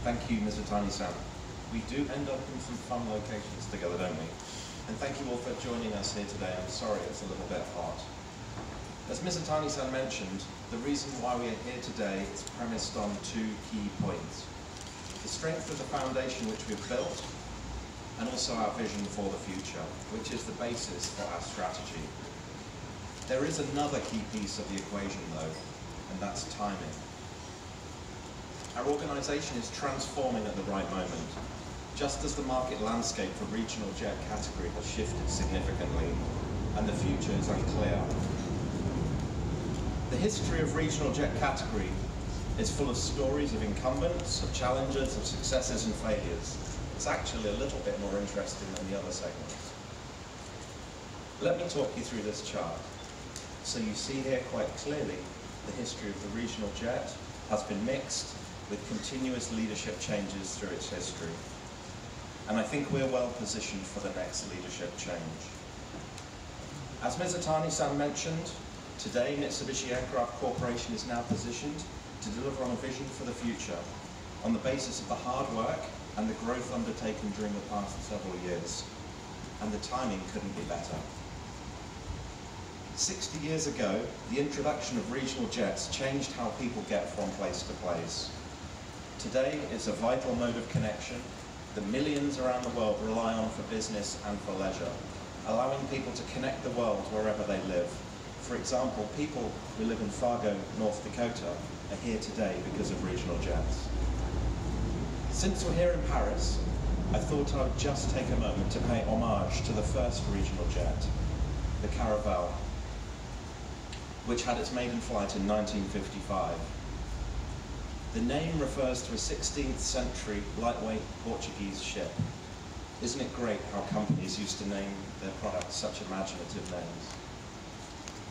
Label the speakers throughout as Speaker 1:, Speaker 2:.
Speaker 1: Thank you, Mr. Tani-san. We do end up in some fun locations together, don't we? And thank you all for joining us here today. I'm sorry it's a little bit hot. As Mr. Tani-san mentioned, the reason why we are here today is premised on two key points. The strength of the foundation which we've built, and also our vision for the future, which is the basis for our strategy. There is another key piece of the equation though, and that's timing. Our organisation is transforming at the right moment, just as the market landscape for regional jet category has shifted significantly, and the future is unclear. The history of regional jet category is full of stories of incumbents, of challenges, of successes and failures. It's actually a little bit more interesting than the other segments. Let me talk you through this chart. So you see here quite clearly the history of the regional jet has been mixed with continuous leadership changes through its history. And I think we're well positioned for the next leadership change. As Ms. Atani-san mentioned, today Mitsubishi Aircraft Corporation is now positioned to deliver on a vision for the future on the basis of the hard work and the growth undertaken during the past several years. And the timing couldn't be better. 60 years ago, the introduction of regional jets changed how people get from place to place. Today, it's a vital mode of connection that millions around the world rely on for business and for leisure, allowing people to connect the world wherever they live. For example, people who live in Fargo, North Dakota, are here today because of regional jets. Since we're here in Paris, I thought I would just take a moment to pay homage to the first regional jet, the Caravelle, which had its maiden flight in 1955. The name refers to a 16th century lightweight Portuguese ship. Isn't it great how companies used to name their products such imaginative names?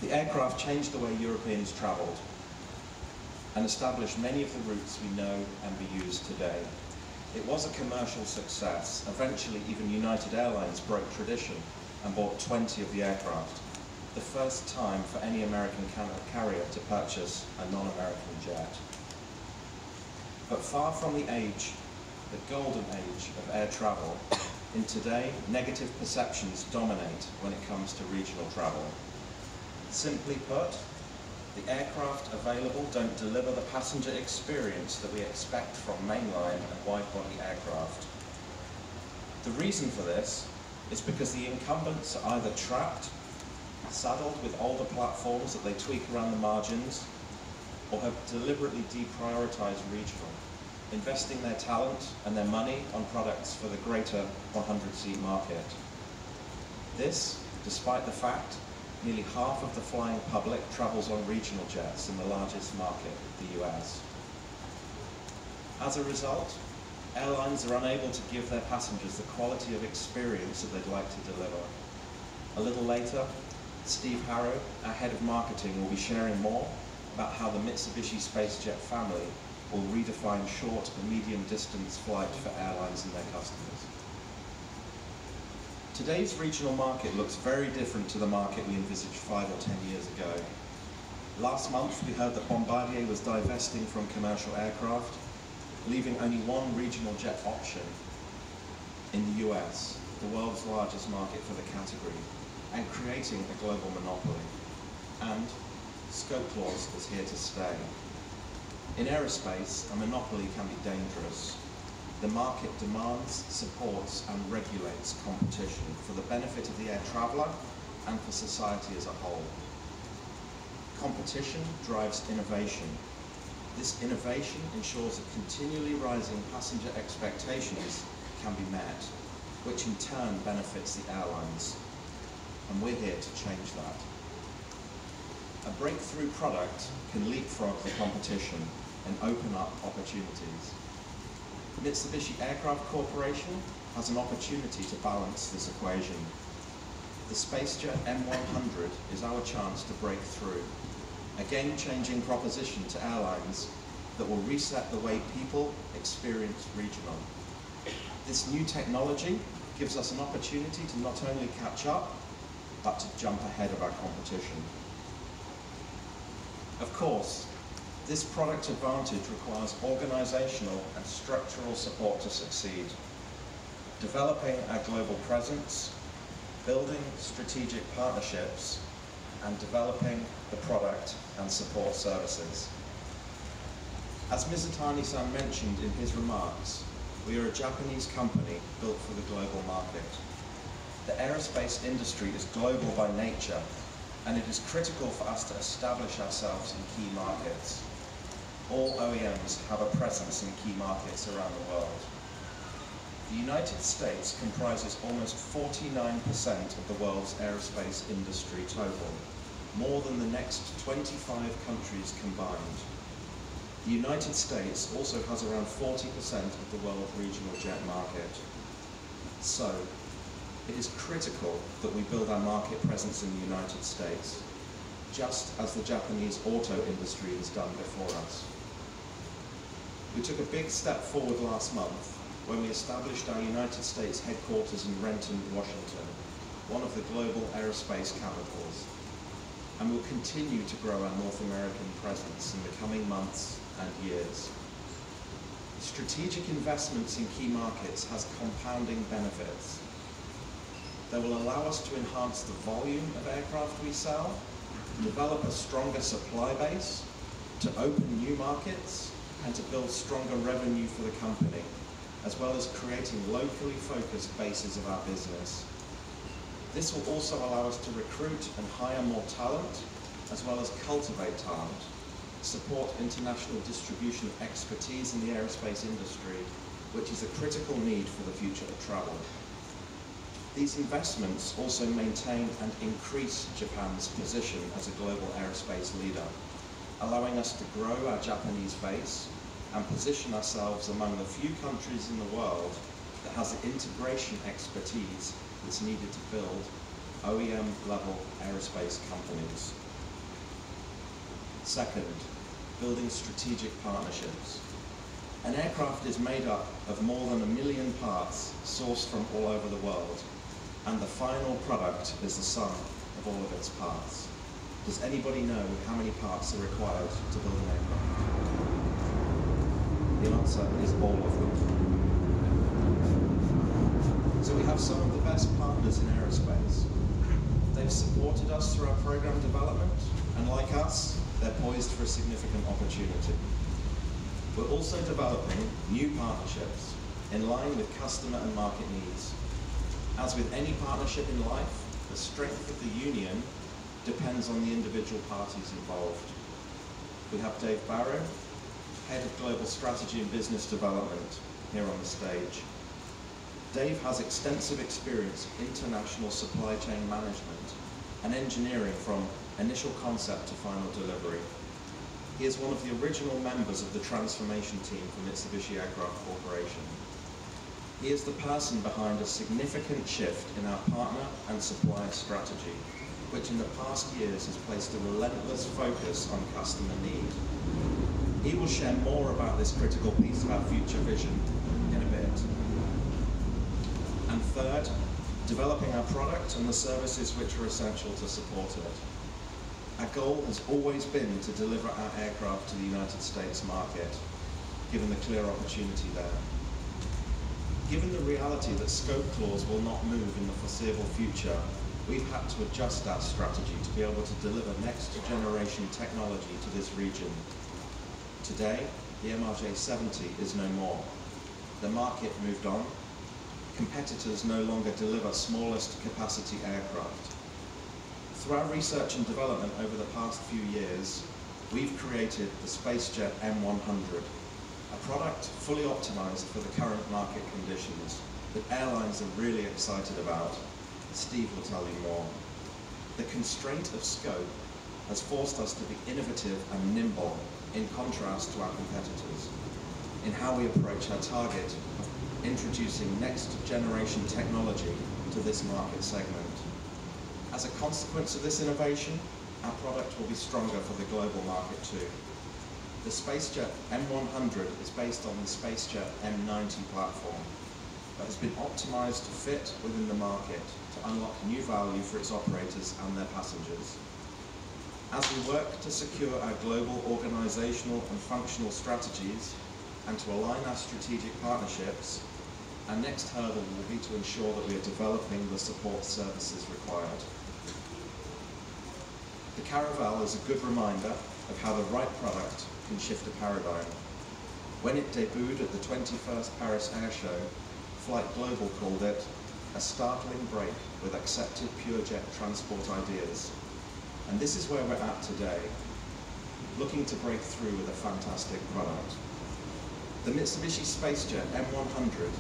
Speaker 1: The aircraft changed the way Europeans travelled and established many of the routes we know and we use today. It was a commercial success. Eventually, even United Airlines broke tradition and bought 20 of the aircraft, the first time for any American carrier to purchase a non-American jet. But far from the golden age of air travel, in today, negative perceptions dominate when it comes to regional travel. Simply put, the aircraft available don't deliver the passenger experience that we expect from mainline and wide-body aircraft. The reason for this is because the incumbents are either trapped, saddled with older platforms that they tweak around the margins, or have deliberately deprioritized regional, investing their talent and their money on products for the greater 100-seat market. This, despite the fact nearly half of the flying public travels on regional jets in the largest market, the US. As a result, airlines are unable to give their passengers the quality of experience that they'd like to deliver. A little later, Steve Harrow, our head of marketing, will be sharing more about how the Mitsubishi Spacejet family will redefine short and medium distance flight for airlines and their customers. Today's regional market looks very different to the market we envisaged 5 or 10 years ago. Last month we heard that Bombardier was divesting from commercial aircraft, leaving only one regional jet option in the US, the world's largest market for the category, and creating a global monopoly. And scope clause is here to stay. In aerospace, a monopoly can be dangerous. The market demands, supports and regulates competition for the benefit of the air traveller and for society as a whole. Competition drives innovation. This innovation ensures that continually rising passenger expectations can be met, which in turn benefits the airlines. And we're here to change that. A breakthrough product can leapfrog the competition and open up opportunities. Mitsubishi Aircraft Corporation has an opportunity to balance this equation. The Spacejet M100 is our chance to break through, a game-changing proposition to airlines that will reset the way people experience regional. This new technology gives us an opportunity to not only catch up, but to jump ahead of our competition. Of course, This product advantage requires organizational and structural support to succeed. Developing our global presence, building strategic partnerships, and developing the product and support services. As Mizutani-san mentioned in his remarks, we are a Japanese company built for the global market. The aerospace industry is global by nature, and it is critical for us to establish ourselves in key markets. All OEMs have a presence in key markets around the world. The United States comprises almost 49% of the world's aerospace industry total, more than the next 25 countries combined. The United States also has around 40% of the world regional jet market. So, it is critical that we build our market presence in the United States, just as the Japanese auto industry has done before us. We took a big step forward last month when we established our United States headquarters in Renton, Washington, one of the global aerospace capitals, and will continue to grow our North American presence in the coming months and years. Strategic investments in key markets has compounding benefits. They will allow us to enhance the volume of aircraft we sell, develop a stronger supply base, to open new markets, and to build stronger revenue for the company, as well as creating locally focused bases of our business. This will also allow us to recruit and hire more talent, as well as cultivate talent, support international distribution of expertise in the aerospace industry, which is a critical need for the future of travel. These investments also maintain and increase Japan's position as a global aerospace leader, allowing us to grow our Japanese base and position ourselves among the few countries in the world that has the integration expertise that's needed to build OEM-level aerospace companies. Second, building strategic partnerships. An aircraft is made up of more than 1 million parts sourced from all over the world, and the final product is the sum of all of its parts. Does anybody know how many parts are required to build an aircraft? The answer is all of them. So we have some of the best partners in aerospace. They've supported us through our program development, and like us, they're poised for a significant opportunity. We're also developing new partnerships in line with customer and market needs. As with any partnership in life, the strength of the union depends on the individual parties involved. We have Dave Barrow, Head of Global Strategy and Business Development, here on the stage. Dave has extensive experience in international supply chain management and engineering from initial concept to final delivery. He is one of the original members of the transformation team for Mitsubishi Aircraft Corporation. He is the person behind a significant shift in our partner and supplier strategy, which in the past years has placed a relentless focus on customer need. He will share more about this critical piece of our future vision in a bit. And third, developing our product and the services which are essential to support it. Our goal has always been to deliver our aircraft to the United States market, given the clear opportunity there. Given the reality that scope clause will not move in the foreseeable future, we've had to adjust our strategy to be able to deliver next generation technology to this region. Today, the MRJ-70 is no more. The market moved on. Competitors no longer deliver smallest capacity aircraft. Through our research and development over the past few years, we've created the Spacejet M100, a product fully optimized for the current market conditions that airlines are really excited about. Steve will tell you more. The constraint of scope has forced us to be innovative and nimble in contrast to our competitors in how we approach our target of introducing next generation technology to this market segment. As a consequence of this innovation, our product will be stronger for the global market too. The Spacejet M100 is based on the Spacejet M90 platform, but has been optimized to fit within the market to unlock new value for its operators and their passengers. As we work to secure our global organisational and functional strategies and to align our strategic partnerships, our next hurdle will be to ensure that we are developing the support services required. The Caravelle is a good reminder of how the right product can shift a paradigm. When it debuted at the 21st Paris Air Show, Flight Global called it a startling break with accepted pure jet transport ideas. And this is where we're at today, looking to break through with a fantastic product. The Mitsubishi Spacejet M100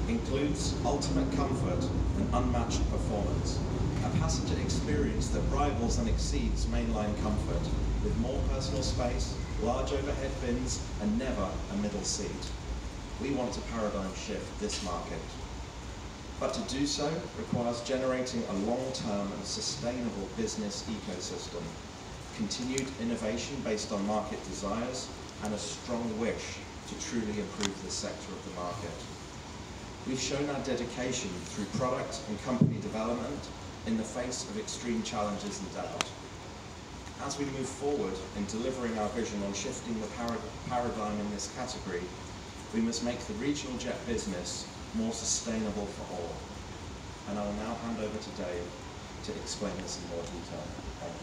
Speaker 1: includes ultimate comfort and unmatched performance, a passenger experience that rivals and exceeds mainline comfort, with more personal space, large overhead bins, and never a middle seat. We want to paradigm shift this market. But to do so requires generating a long-term and sustainable business ecosystem, continued innovation based on market desires, and a strong wish to truly improve this sector of the market. We've shown our dedication through product and company development in the face of extreme challenges and doubt. As we move forward in delivering our vision on shifting the paradigm in this category, we must make the regional jet business more sustainable for all. And I will now hand over to Dave to explain this in more detail. Thank you.